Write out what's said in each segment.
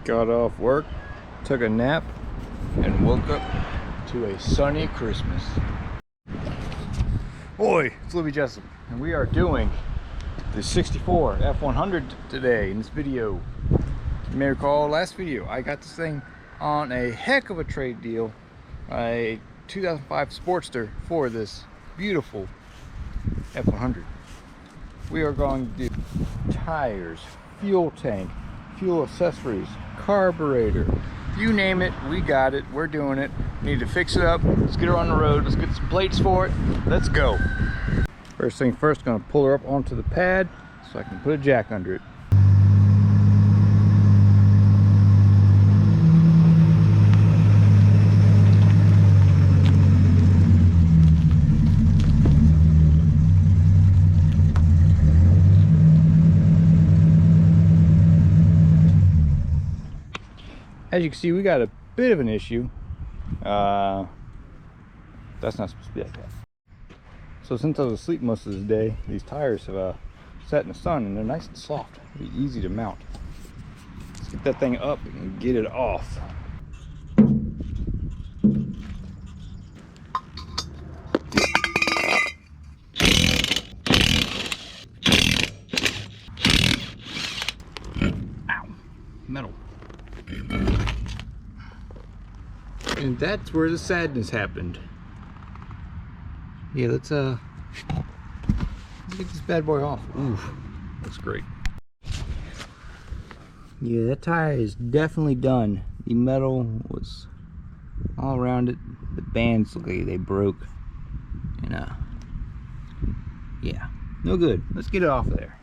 Got off work, took a nap, and woke up to a sunny Christmas. Oi, it's Libby Jessup, and we are doing the 64 F100 today in this video. You may recall last video, I got this thing on a heck of a trade deal, a 2005 Sportster for this beautiful F100. We are going to do tires, fuel tank, fuel accessories, carburetor, you name it, we got it, we're doing it. We need to fix it up, let's get her on the road, let's get some plates for it, let's go. First thing first, gonna pull her up onto the pad so I can put a jack under it. As you can see, we got a bit of an issue. That's not supposed to be like that. So since I was asleep most of the day, these tires have sat in the sun and they're nice and soft. It'll be easy to mount. Let's get that thing up and get it off. Ow, metal. And that's where the sadness happened. Yeah, let's get this bad boy off. Ooh, that's great. Yeah, that tire is definitely done. The metal was all around it. The bands look like they broke. And yeah, no good. Let's get it off of there.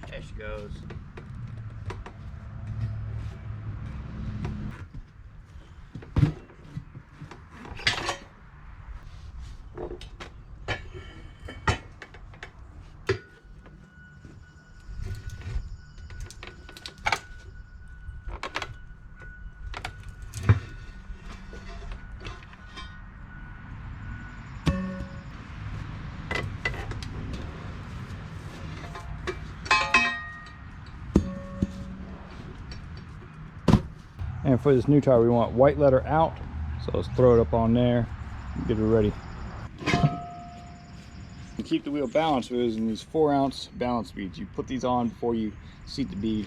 There she goes. And for this new tire, we want white letter out. So let's throw it up on there and get it ready. To keep the wheel balanced, we're using these 4-ounce balance beads. You put these on before you seat the bead.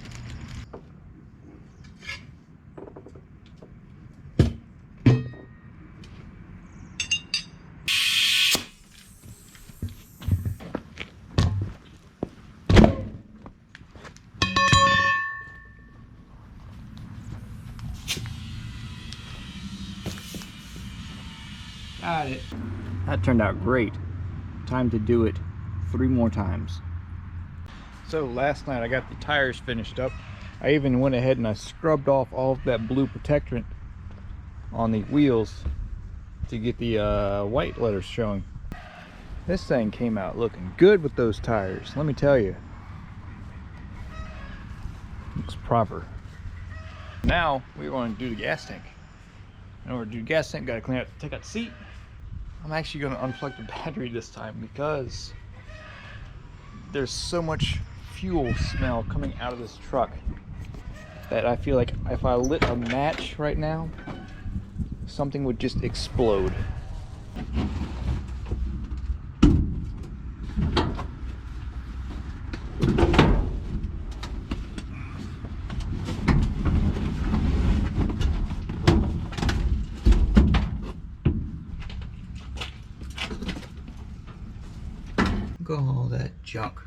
Got it. That turned out great. Time to do it 3 more times. So last night I got the tires finished up. I even went ahead and I scrubbed off all of that blue protectant on the wheels to get the white letters showing. This thing came out looking good with those tires, let me tell you. Looks proper. Now we're going to do the gas tank. In order to do the gas tank, gotta clean out, take out the seat. I'm actually going to unplug the battery this time because there's so much fuel smell coming out of this truck that I feel like if I lit a match right now, something would just explode. Look at all that junk.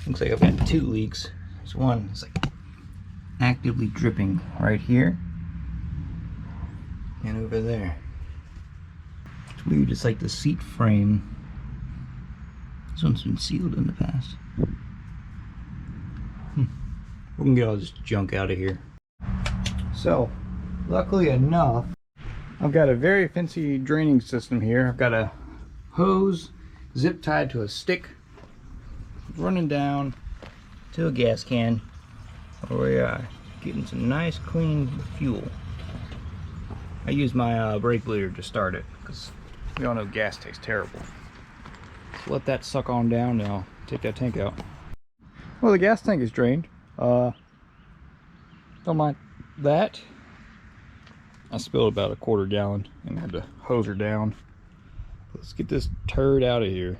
Looks like I've got 2 leaks. There's one that's like actively dripping right here and over there. It's weird, it's like the seat frame. This one's been sealed in the past. We're gonna get all this junk out of here. So, luckily enough, I've got a very fancy draining system here. I've got a hose zip tied to a stick running down to a gas can where we are getting some nice clean fuel. I use my brake bleeder to start it because we all know gas tastes terrible. So let that suck on down and I'll take that tank out. Well, the gas tank is drained. Don't mind that. I spilled about a quarter gallon and had to hose her down. Let's get this turd out of here.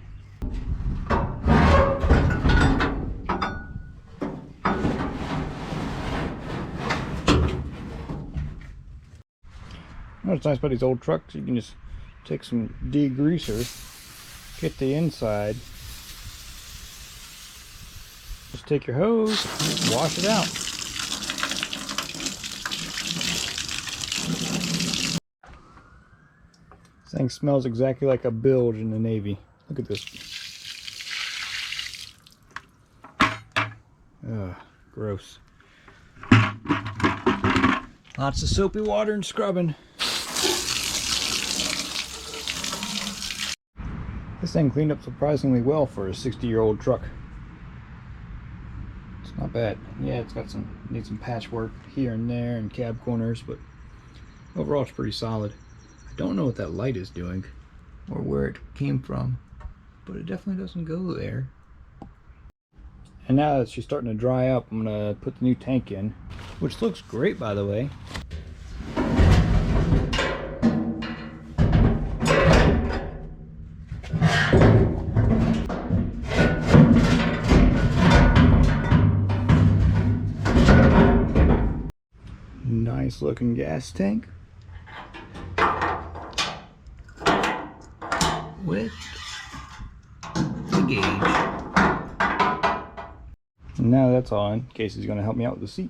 What's nice about these old trucks, you can just take some degreaser, get the inside, just take your hose, wash it out. This thing smells exactly like a bilge in the Navy. Look at this. Ugh, gross. Lots of soapy water and scrubbing. This thing cleaned up surprisingly well for a 60-year-old truck. It's not bad. Yeah, it's got needs some patchwork here and there and cab corners, but overall it's pretty solid. I don't know what that light is doing or where it came from, but it definitely doesn't go there. And now that she's starting to dry up, I'm gonna put the new tank in, which looks great, by the way. Nice looking gas tank with the gauge. And now that's on. Casey's going to help me out with the seat.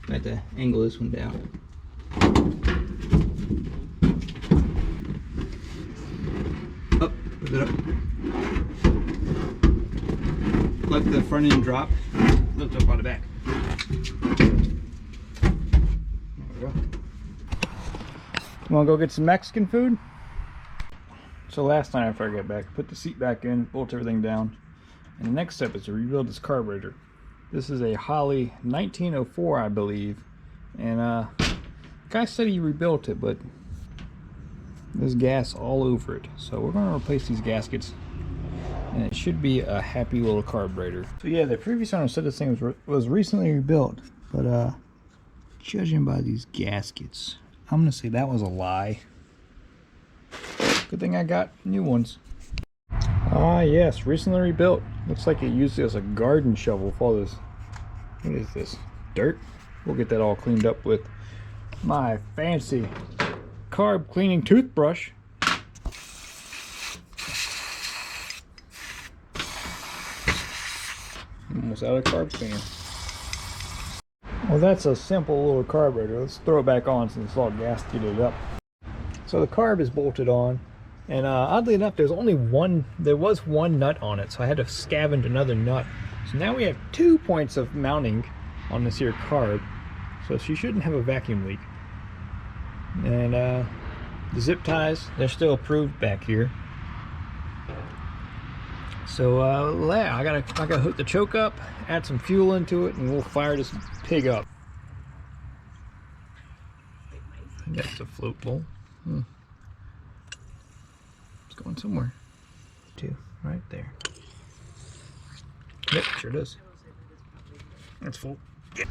I have to angle this one down. Up, lift it up. Let the front end drop, lift up on the back. There we go. I'm gonna go get some Mexican food. So last night after I got back, I put the seat back in, bolt everything down, and the next step is to rebuild this carburetor. This is a Holley 1904, I believe, and the guy said he rebuilt it, but there's gas all over it. So we're gonna replace these gaskets, and it should be a happy little carburetor. So yeah, the previous owner said this thing was recently rebuilt, but judging by these gaskets, I'm gonna say that was a lie. Good thing I got new ones. Ah yes, recently rebuilt. Looks like it used it as a garden shovel for all this. What is this? Dirt? We'll get that all cleaned up with my fancy carb cleaning toothbrush. Almost out of carb cleaner. Well, that's a simple little carburetor. Let's throw it back on since it's all gasketed up. So the carb is bolted on, and oddly enough, there was one nut on it, so I had to scavenge another nut. So now we have 2 points of mounting on this here carb, so she shouldn't have a vacuum leak. And the zip ties, they're still approved back here. So yeah, I gotta hook the choke up, add some fuel into it, and we'll fire this pig up. That's a float bowl. It's going somewhere. Too, right there. Yep, sure does. That's full. Yeah.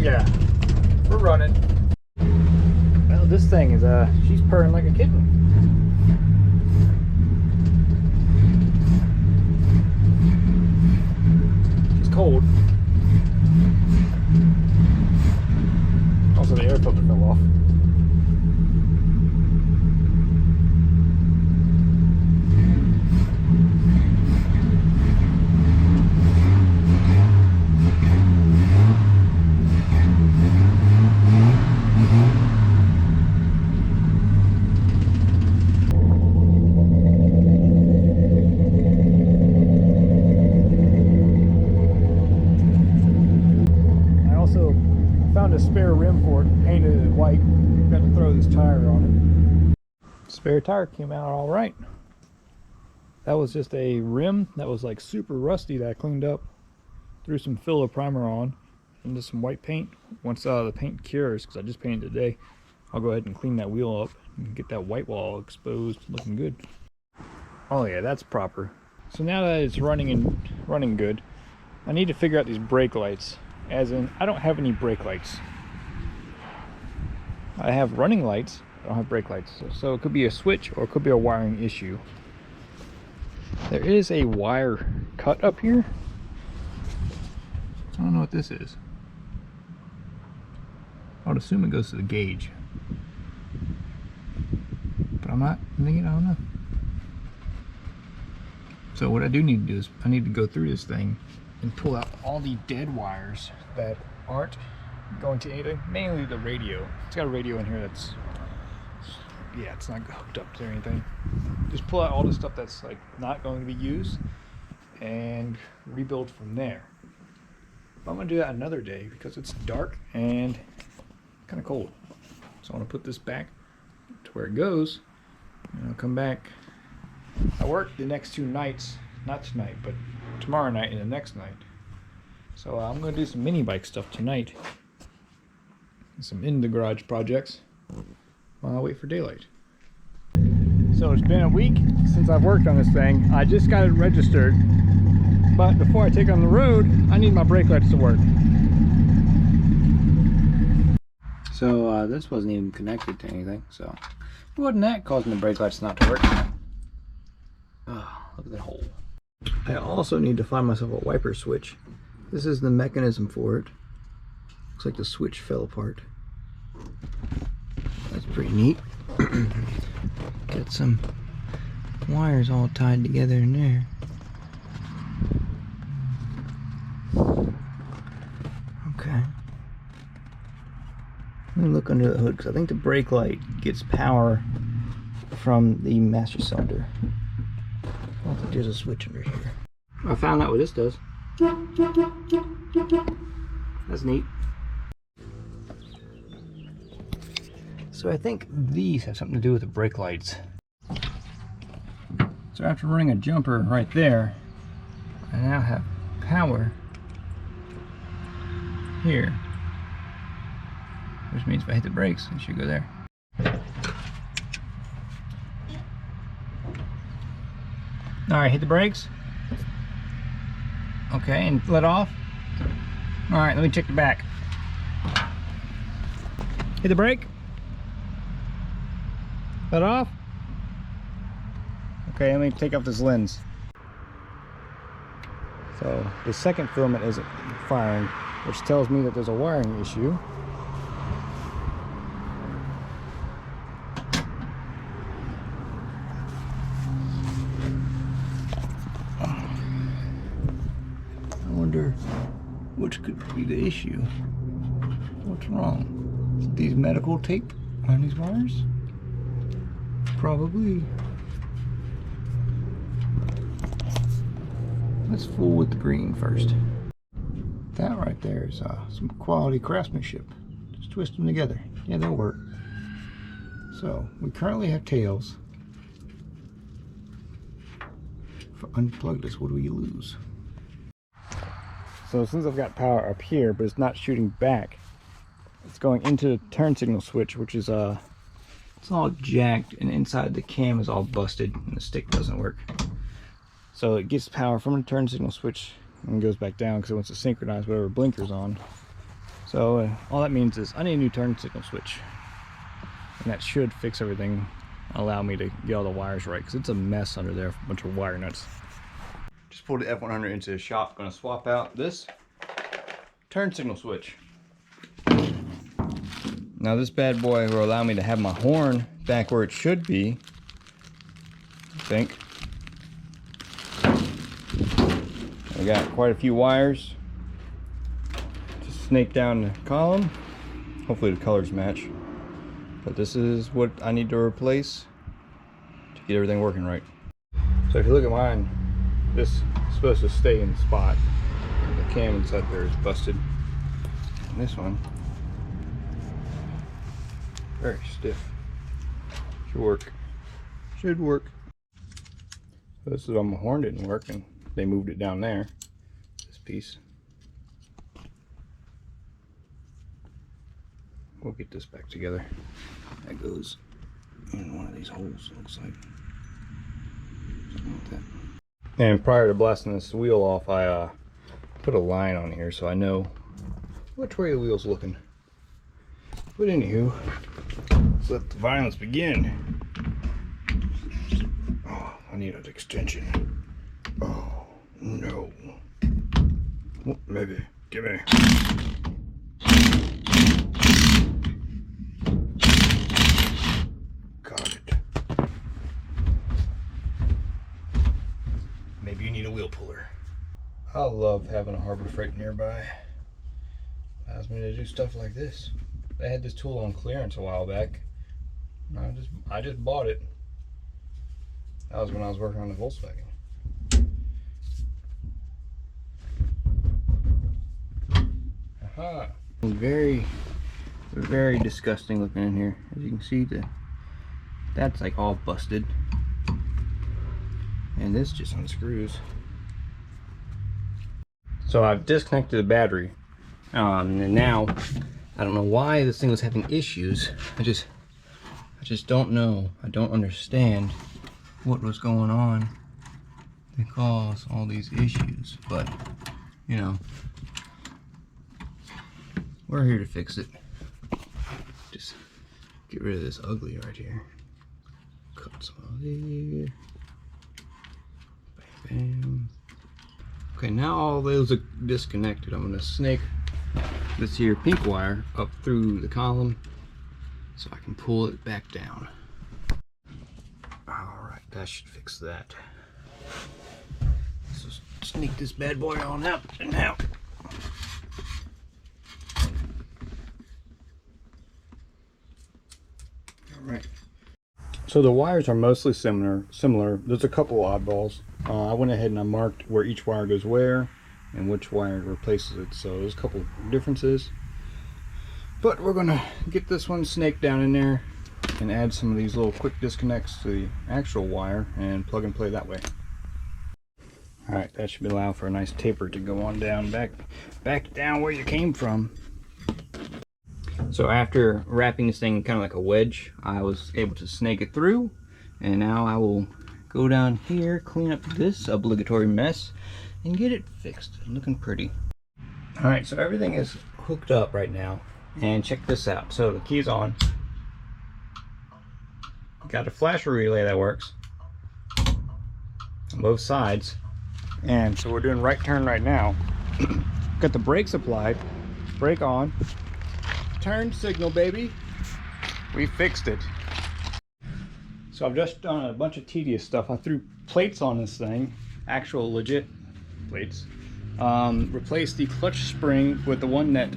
Yeah, we're running. Well, this thing is, she's purring like a kitten. She's cold. Also, the air filter fell off. Found a spare rim for it, painted it white. Got to throw this tire on it. Spare tire came out all right. That was just a rim that was like super rusty that I cleaned up. Threw some filler primer on into some white paint. Once the paint cures, because I just painted today, I'll go ahead and clean that wheel up and get that white wall exposed, looking good. Oh yeah, that's proper. So now that it's running good, I need to figure out these brake lights. As in, I don't have any brake lights. I have running lights, I don't have brake lights. So it could be a switch or it could be a wiring issue. There is a wire cut up here. I don't know what this is. I would assume it goes to the gauge. But I'm not thinking, I don't know. So what I do need to do is I need to go through this thing and pull out all the dead wires that aren't going to anything. Mainly the radio. It's got a radio in here that's, yeah, it's not hooked up to anything. Just pull out all the stuff that's like not going to be used and rebuild from there. But I'm gonna do that another day because it's dark and kind of cold. So I want to put this back to where it goes, and I'll come back. I work the next 2 nights, not tonight, but tomorrow night and the next night. So I'm gonna do some mini bike stuff tonight, some in the garage projects while I wait for daylight. So it's been a week since I've worked on this thing. I just got it registered, but before I take it on the road, I need my brake lights to work. So this wasn't even connected to anything, so it wasn't that causing the brake lights not to work. Oh, look at that hole. I also need to find myself a wiper switch. This is the mechanism for it. Looks like the switch fell apart. That's pretty neat. Got some wires all tied together in there. Okay. Let me look under the hood because I think the brake light gets power from the master cylinder. I don't think there's a switch under here. I found out what this does. That's neat. So I think these have something to do with the brake lights. So after running a jumper right there, I now have power here. Which means if I hit the brakes, it should go there. Alright, hit the brakes. Okay, and let off. Alright, let me check the back. Hit the brake. Let off. Okay, let me take off this lens. So the second filament isn't firing, which tells me that there's a wiring issue. I wonder which could be the issue. What's wrong? Is it these medical tape on these wires? Probably. Let's fool with the green first. That right there is some quality craftsmanship. Just twist them together. Yeah, they'll work. So we currently have tails. If I unplug this, what do we lose? So since I've got power up here, but it's not shooting back, it's going into the turn signal switch, which is it's all jacked, and inside the cam is all busted and the stick doesn't work. So it gets power from the turn signal switch and goes back down because it wants to synchronize whatever blinker's on. So all that means is I need a new turn signal switch, and that should fix everything, allow me to get all the wires right, because it's a mess under there, a bunch of wire nuts. Just pulled the F100 into the shop. Going to swap out this turn signal switch. Now this bad boy will allow me to have my horn back where it should be, I think. We got quite a few wires to snake down the column. Hopefully the colors match. But this is what I need to replace to get everything working right. So if you look at mine, this is supposed to stay in the spot. The cam inside there is busted. And this one, very stiff. Should work. Should work. So this is on my horn didn't work, and they moved it down there. This piece. We'll get this back together. That goes in one of these holes, it looks like. Something like that. And prior to blasting this wheel off, I put a line on here so I know which way the wheel's looking. But anywho, let's let the violence begin. Oh, I need an extension. Oh, no. Oh, maybe. Give me. Got it. Maybe you need a wheel puller. I love having a Harbor Freight nearby. Allows me to do stuff like this. They had this tool on clearance a while back. I just bought it. That was when I was working on the Volkswagen. Aha! Very, very disgusting looking in here. As you can see, that's like all busted, and this just unscrews. So I've disconnected the battery, and now I don't know why this thing was having issues. I just don't know. I don't understand what was going on to cause all these issues, but you know, we're here to fix it. Just get rid of this ugly right here. Cut some of there. Bam, bam. Okay, now all those are disconnected. I'm gonna snake this here pink wire up through the column so I can pull it back down. Alright, that should fix that. So sneak this bad boy on out and out. Alright. So the wires are mostly similar. There's a couple oddballs. I went ahead and I marked where each wire goes where and which wire replaces it. So there's a couple differences. But we're gonna get this one snaked down in there and add some of these little quick disconnects to the actual wire and plug and play that way. Alright, that should allow for a nice taper to go on down, back down where you came from. So after wrapping this thing kind of like a wedge, I was able to snake it through, and now I will go down here, clean up this obligatory mess, and get it fixed and looking pretty. Alright, so everything is hooked up right now, and check this out. So the key's on. Got a flasher relay that works on both sides, and so we're doing right turn right now. Got the brakes applied, brake on, turn signal, baby. We fixed it. So I've just done a bunch of tedious stuff. I threw plates on this thing, actual legit plates. Replaced the clutch spring with the one that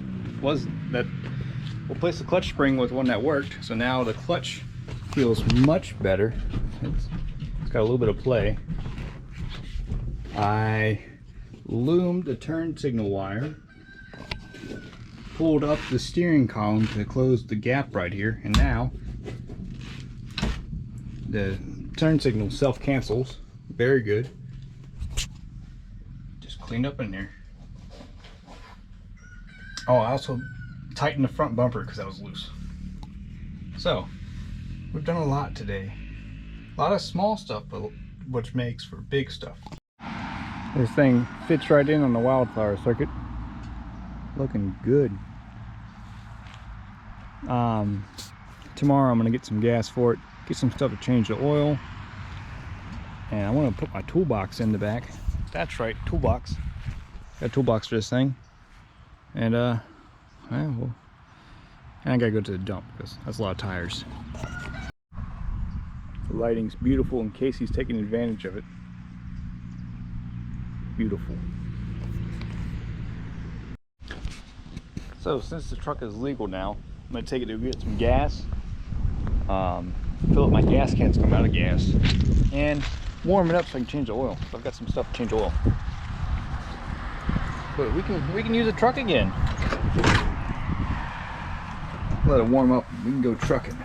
replaced the clutch spring with one that worked. So now the clutch feels much better. It's got a little bit of play. I loomed the turn signal wire, pulled up the steering column to close the gap right here, and now the turn signal self-cancels. Very good. Just cleaned up in there. Oh, I also tightened the front bumper because that was loose. So we've done a lot today. A lot of small stuff, but which makes for big stuff. This thing fits right in on the wildflower circuit. Looking good. Tomorrow I'm gonna get some gas for it, get some stuff to change the oil, and I want to put my toolbox in the back. That's right, toolbox. Got a toolbox for this thing, and and I gotta go to the dump because that's a lot of tires. The lighting's beautiful, and Casey's taking advantage of it. Beautiful. So since the truck is legal now, I'm going to take it to get some gas, fill up my gas cans, come out of gas, and warm it up so I can change the oil. So I've got some stuff to change oil. But we can use the truck again. Let it warm up and we can go trucking.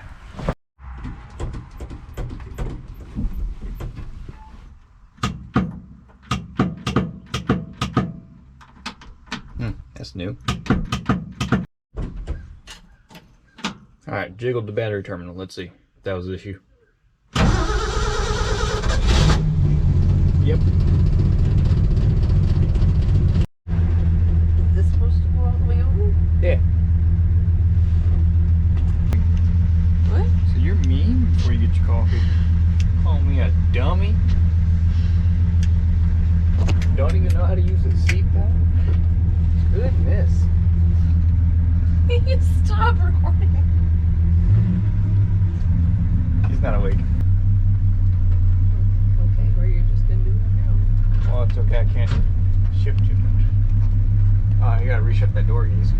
That's new. Alright, jiggled the battery terminal. Let's see if that was the issue. Yep. Is this supposed to go all the way over? Yeah. What? So you're mean before you get your coffee. Calling me a dummy? Don't even know how to use a seatbelt? Goodness. You stop recording. He's not awake. Okay, or you're just gonna do it now. Well, it's okay. I can't shift too much. Oh, you gotta reshut that door, geez.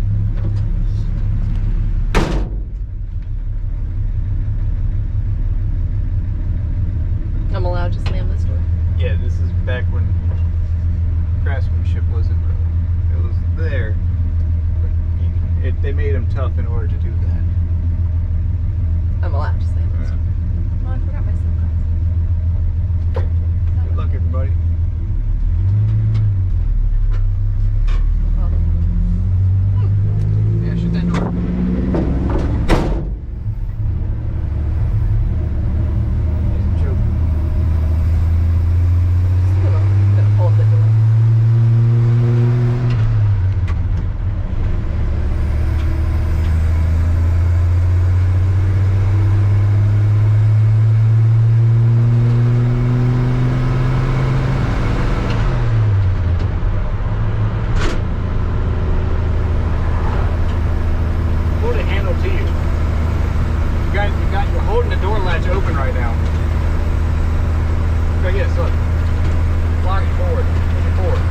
I'm allowed to slam this door. Yeah, this is back when craftsmanship wasn't. It was there, but they made them tough in order to do that. I'm allowed to slam this door. Oh, I forgot my sunglasses. Good luck, everybody. Well, Yeah, shut that door. Nice joke. I'm gonna hold the door. Hold the handle to you. You're holding the door latch open right now. Okay, yes, look. Lock it forward. Push it forward.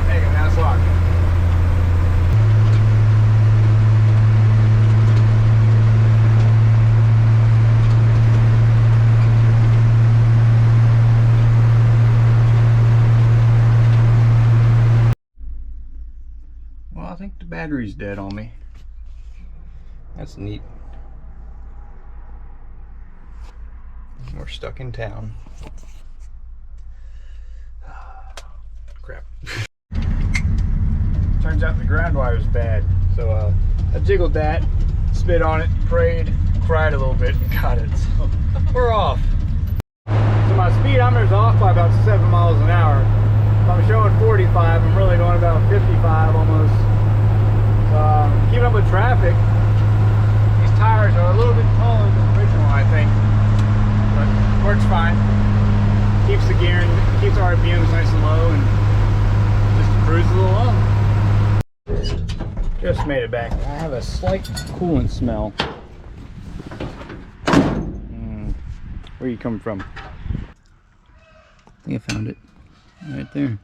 There you go, now it's locked. Well, I think the battery's dead on me. That's neat. We're stuck in town. Crap. Turns out the ground wire's bad. So I jiggled that, spit on it, prayed, cried a little bit, and got it. So we're off. So my speedometer's off by about 7 miles an hour. If I'm showing 45, I'm really going about 55 almost. Keeping up with traffic. These tires are a little bit taller than the original, I think. But works fine. Keeps the gearing, keeps the RPMs nice and low, and just cruises along. Just made it back. I have a slight coolant smell. Where are you coming from? I think I found it. Right there.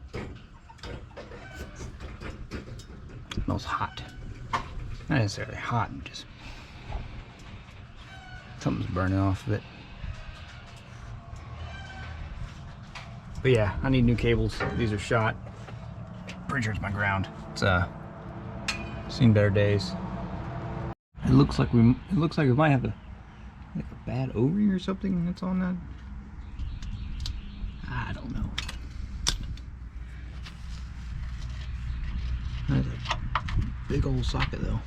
It smells hot. Not necessarily hot, just something's burning off of it. But yeah, I need new cables. These are shot. Pretty sure it's my ground. It's seen better days. It looks like we might have a bad O-ring or something that's on that. I don't know. That's a big old socket though.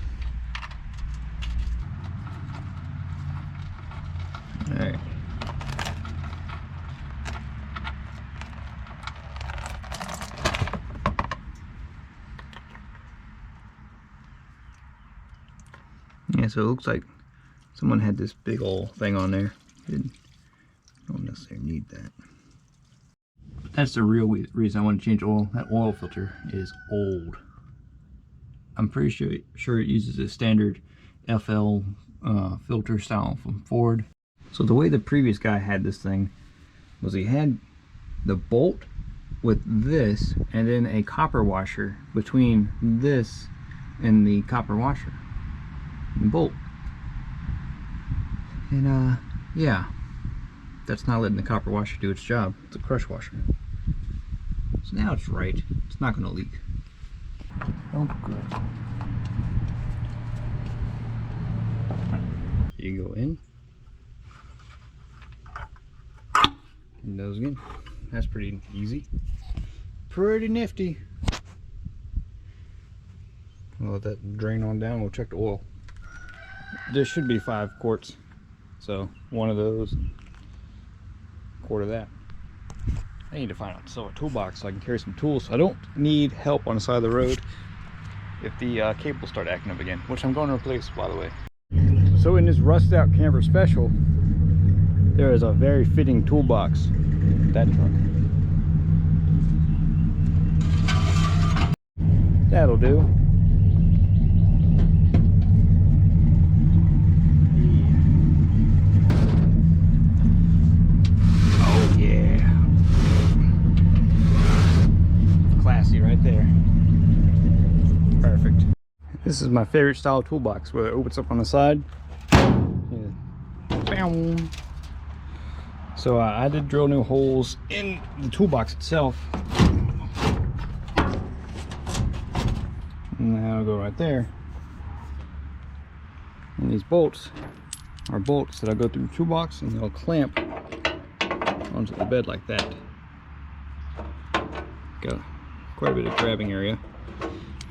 Alright. Yeah, so it looks like someone had this big old thing on there. Don't necessarily need that. But that's the real reason I want to change oil. That oil filter is old. I'm pretty sure it uses a standard FL filter style from Ford. So the way the previous guy had this thing was he had the bolt with this and then a copper washer between this and the copper washer and bolt. And yeah, that's not letting the copper washer do its job. It's a crush washer. So now it's right. It's not going to leak. Oh, good. You go in. And those again. That's pretty easy. pretty nifty. We'll let that drain on down. We'll check the oil. This should be 5 quarts. So one of those, quart of that. I need to find out a toolbox so I can carry some tools. So I don't need help on the side of the road if the cables start acting up again, which I'm going to replace, by the way. So in this rust out camper special, there is a very fitting toolbox. That truck. That'll do. Oh yeah. Classy right there. Perfect. This is my favorite style toolbox, where it opens up on the side. Yeah. So I did drill new holes in the toolbox itself. And that'll go right there. And these bolts are bolts that I go through the toolbox, and they'll clamp onto the bed like that. Got quite a bit of grabbing area.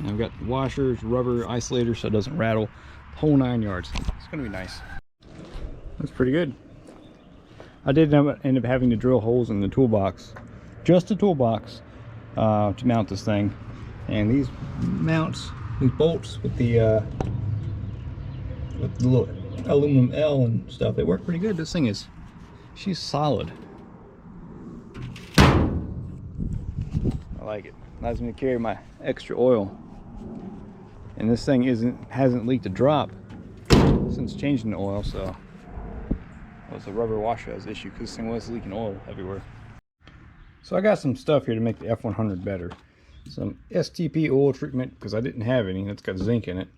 And I've got washers, rubber, isolators so it doesn't rattle. Whole 9 yards. It's gonna be nice. That's pretty good. I did end up having to drill holes in the toolbox, just the toolbox, to mount this thing. And these mounts, these bolts with the little aluminum L and stuff, they work pretty good. This thing she's solid. I like it. Allows me to carry my extra oil. And this thing hasn't leaked a drop since changing the oil, so it was the rubber washer has issue because this thing was leaking oil everywhere. So I got some stuff here to make the F100 better. Some STP oil treatment, because I didn't have any. That's got zinc in it.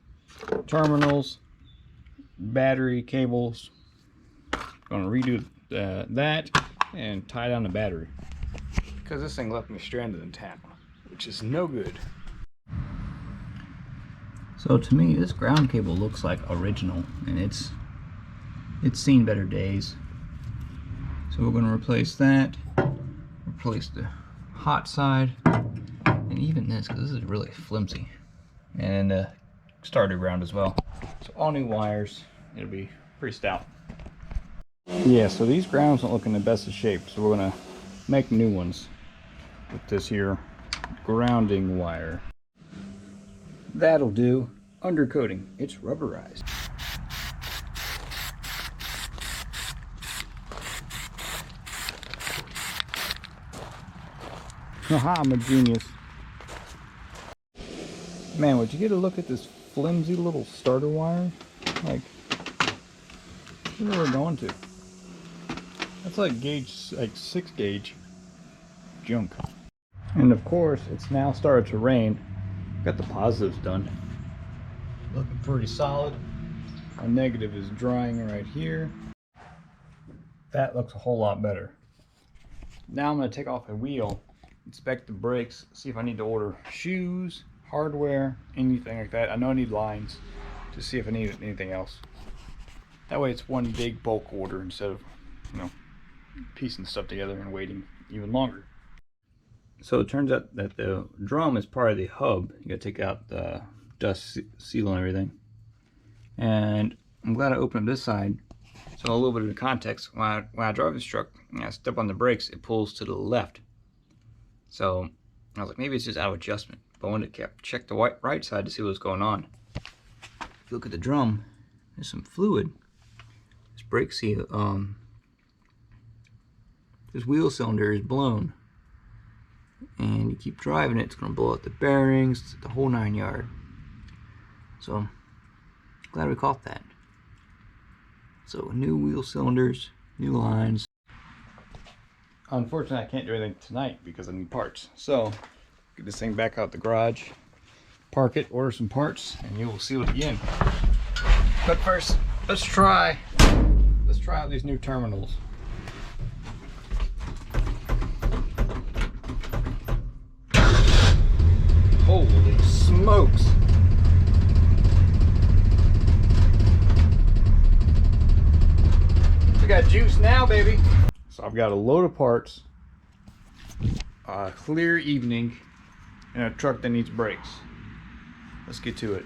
Terminals, battery cables. Gonna redo that and tie down the battery, because this thing left me stranded in town, which is no good. So to me, this ground cable looks like original, and it's seen better days. So we're going to replace that, replace the hot side, and even this, because this is really flimsy, and the starter ground as well. So all new wires. It'll be pretty stout. Yeah, so these grounds don't look in the best of shape, so we're going to make new ones with this here grounding wire. That'll do. Undercoating. It's rubberized. Haha, I'm a genius. Man, would you get a look at this flimsy little starter wire? Like, where are we going to? That's like 6 gauge junk. And of course, it's now started to rain. Got the positives done. Looking pretty solid. Our negative is drying right here. That looks a whole lot better. Now I'm going to take off a wheel, inspect the brakes, see if I need to order shoes, hardware, anything like that. I know I need lines to see if I need anything else. That way it's one big bulk order instead of, piecing stuff together and waiting even longer. So it turns out that the drum is part of the hub. You gotta take out the dust seal and everything. And I'm glad I opened up this side. So a little bit of the context, when I drive this truck and I step on the brakes, it pulls to the left. So I was like, maybe it's just out of adjustment. But I wanted to check the right side to see what's going on. If you look at the drum, there's some fluid. This brake seal, this wheel cylinder is blown. And you keep driving it, it's going to blow out the bearings, the whole 9 yards. So, glad we caught that. So, new wheel cylinders, new lines. Unfortunately, I can't do anything tonight because I need parts. So, get this thing back out the garage, park it, order some parts, and you will seal it again. But first, let's try out these new terminals. Holy smokes! We got juice now, baby. So I've got a load of parts a clear evening in a truck that needs brakes. Let's get to it.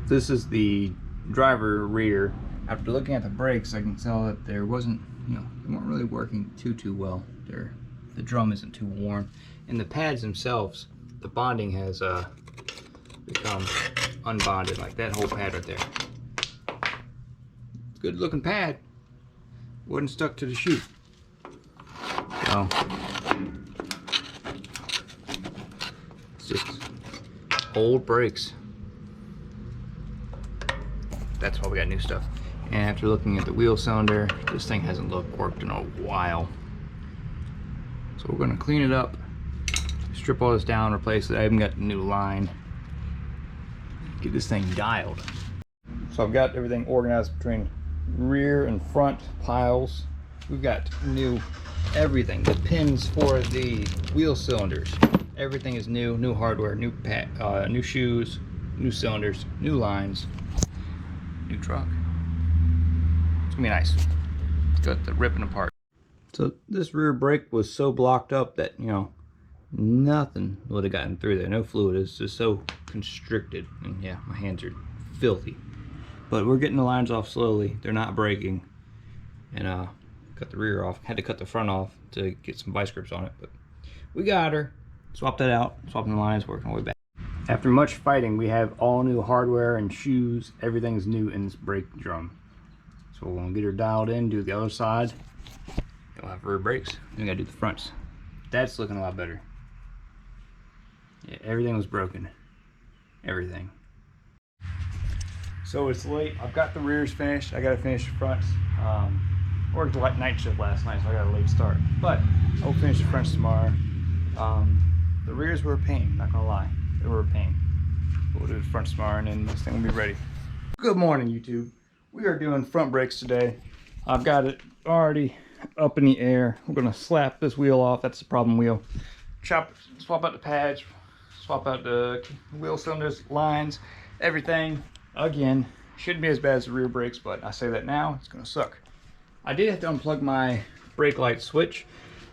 This is the driver rear. After looking at the brakes, I can tell that there wasn't, they weren't really working too well. The drum isn't too warm. And the pads themselves, the bonding has become unbonded, like that whole pad right there. Good looking pad. Wasn't stuck to the chute. So it's just old brakes. That's why we got new stuff. And after looking at the wheel cylinder, this thing hasn't worked in a while. So we're gonna clean it up, strip all this down, replace it. I even got a new line. Get this thing dialed. So I've got everything organized between rear and front piles. We've got new everything. The pins for the wheel cylinders. Everything is new hardware, new shoes, new cylinders, new lines, new truck. It's gonna be nice. It's got the ripping apart. So this rear brake was so blocked up that, nothing would have gotten through there. No fluid. It's just so constricted. And yeah, my hands are filthy. But we're getting the lines off slowly. They're not breaking. And cut the rear off. Had to cut the front off to get some vice grips on it. But we got her. Swapped that out. Swapping the lines, working our way back. After much fighting, we have all new hardware and shoes. Everything's new in this brake drum. So we're gonna get her dialed in, do the other side. We'll have rear brakes. Then we gotta do the fronts. That's looking a lot better. Yeah, everything was broken. Everything. So it's late. I've got the rears finished. I gotta finish the fronts. Worked a night shift last night, so I got a late start. But I'll finish the fronts tomorrow. The rears were a pain, not gonna lie. They were a pain. But we'll do the fronts tomorrow and then this thing will be ready. Good morning, YouTube. We are doing front brakes today. I've got it already up in the air. We're gonna slap this wheel off. That's the problem wheel. Swap out the pads, swap out the wheel cylinders, lines, everything. Again, shouldn't be as bad as the rear brakes, but I say that now, it's gonna suck. I did have to unplug my brake light switch.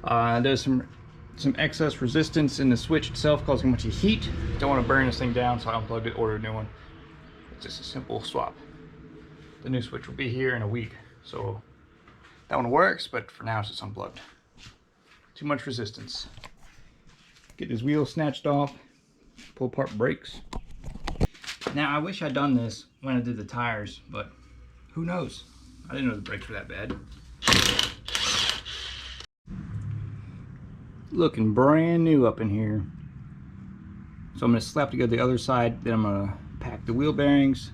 There's some excess resistance in the switch itself causing much heat. Don't want to burn this thing down, so I unplugged it, ordered a new one. It's just a simple swap. The new switch will be here in a week, so that one works, but for now it's just unplugged. Too much resistance. Get this wheel snatched off, pull apart brakes. Now I wish I'd done this when I did the tires, but who knows? I didn't know the brakes were that bad. Looking brand new up in here. So I'm gonna slap together the other side, then I'm gonna pack the wheel bearings,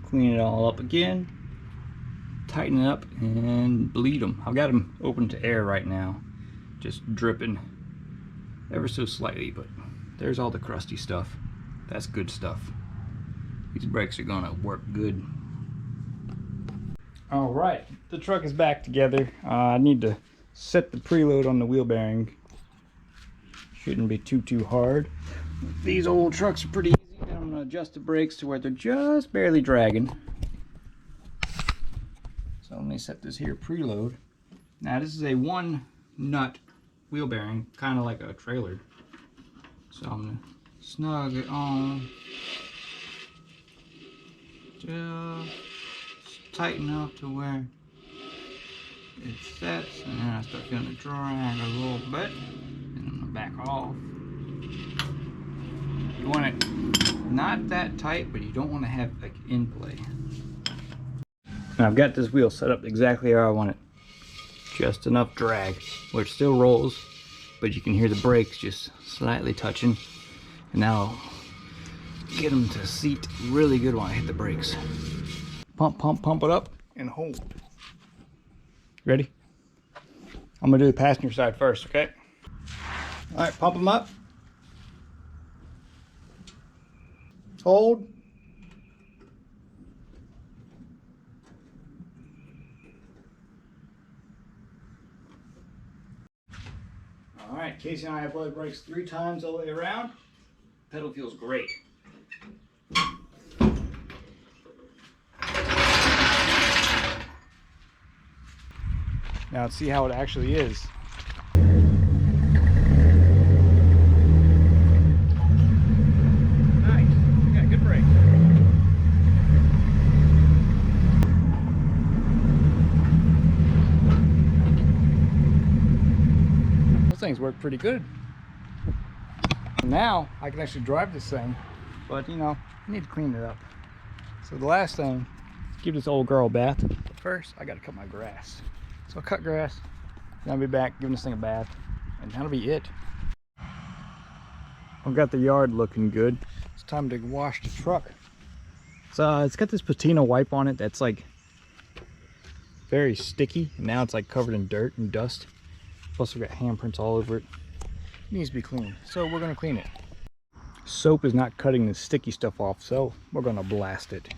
clean it all up again, tighten it up, and bleed them. I've got them open to air right now, just dripping ever so slightly, but there's all the crusty stuff. That's good stuff. These brakes are gonna work good. All right, the truck is back together. I need to set the preload on the wheel bearing. Shouldn't be too hard. These old trucks are pretty easy. And I'm gonna adjust the brakes to where they're just barely dragging. So let me set this here preload. Now this is a 1-nut wheel bearing, kind of like a trailer. So I'm gonna snug it on. Just tighten up to where it sets, and then I start feeling it drag a little bit, and I'm gonna back off. You want it not that tight, but you don't want to have like in play. Now I've got this wheel set up exactly how I want it. Just enough drag where it still rolls, but you can hear the brakes just slightly touching. And now I'll get them to seat really good when I hit the brakes. Pump it up and hold. Ready? I'm gonna do the passenger side first, okay? All right, pump them up. Hold. All right, Casey and I have loaded brakes 3 times all the way around. Pedal feels great. Now let's see how it actually is. things work pretty good. Now I can actually drive this thing, but you know, I need to clean it up. So the last thing, give this old girl a bath. But first, I gotta cut my grass. So I'll cut grass, then I'll be back giving this thing a bath, and that'll be it. I've got the yard looking good. It's time to wash the truck. So it's got this patina wipe on it that's like very sticky, and now it's like covered in dirt and dust. Plus we've got handprints all over it. It needs to be cleaned, so we're gonna clean it. Soap is not cutting the sticky stuff off, so we're gonna blast it.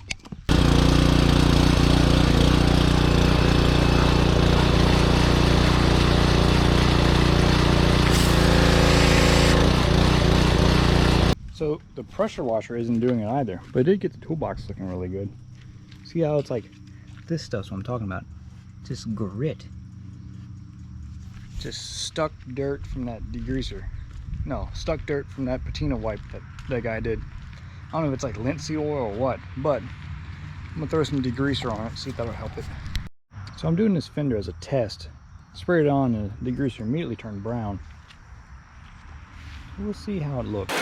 So the pressure washer isn't doing it either, but it did get the toolbox looking really good. See how it's like, this stuff's what I'm talking about. Just grit. Just stuck dirt from that degreaser. No, stuck dirt from that patina wipe that guy did. I don't know if it's like linseed oil or what, but I'm gonna throw some degreaser on it, see if that'll help it. So I'm doing this fender as a test. Sprayed it on and the degreaser immediately turned brown. We'll see how it looks.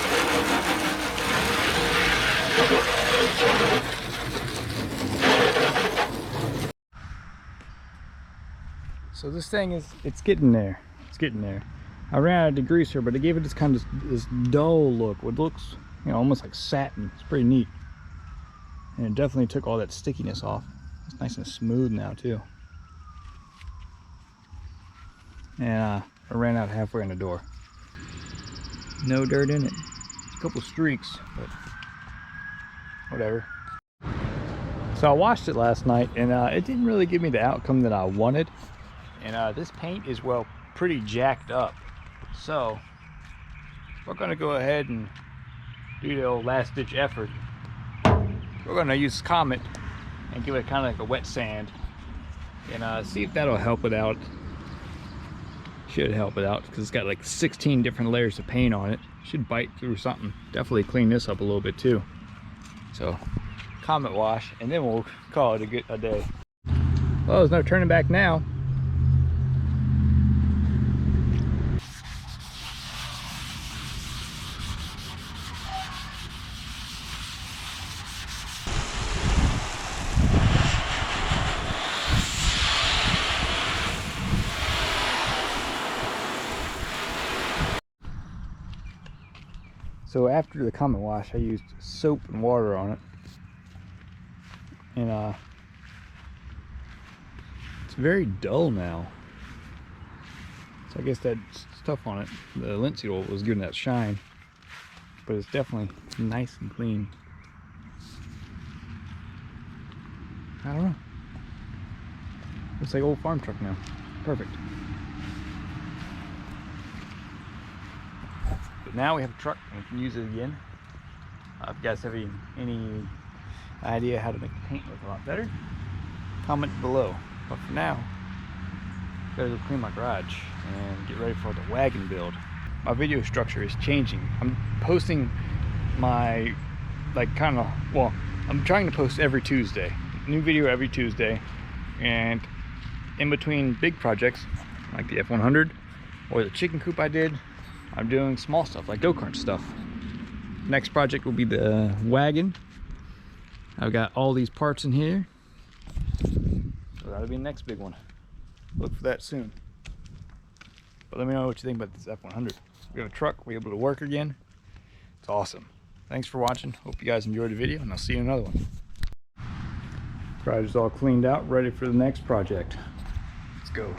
So this thing it's getting there. It's getting there. I ran out of degreaser, but I gave it this kind of this dull look. What looks, you know, almost like satin. It's pretty neat. And it definitely took all that stickiness off. It's nice and smooth now too. And I ran out halfway in the door. No dirt in it. A couple streaks, but whatever. So I washed it last night, and it didn't really give me the outcome that I wanted. And this paint is, well, pretty jacked up. So we're gonna go ahead and do the old last ditch effort. We're gonna use Comet and give it kind of like a wet sand, and see if that'll help it out. Should help it out because it's got like 16 different layers of paint on it. Should bite through something. Definitely clean this up a little bit too. So Comet wash, and then we'll call it a day. Well, there's no turning back now. So after the Comet wash, I used soap and water on it, and it's very dull now. So I guess that stuff on it, the linseed oil, was giving that shine, but it's definitely nice and clean. I don't know. Looks like old farm truck now. Perfect. But now we have a truck and we can use it again. If you guys have any idea how to make the paint look a lot better, comment below. But for now, I gotta go clean my garage and get ready for the wagon build. My video structure is changing. I'm posting my, I'm trying to post every Tuesday. New video every Tuesday. And in between big projects, like the F100 or the chicken coop I did, I'm doing small stuff like go-kart stuff. Next project will be the wagon. I've got all these parts in here. So that'll be the next big one. Look for that soon. But let me know what you think about this F100. We have a truck, we're able to work again. It's awesome. Thanks for watching. Hope you guys enjoyed the video, and I'll see you in another one. Garage is all cleaned out, ready for the next project. Let's go.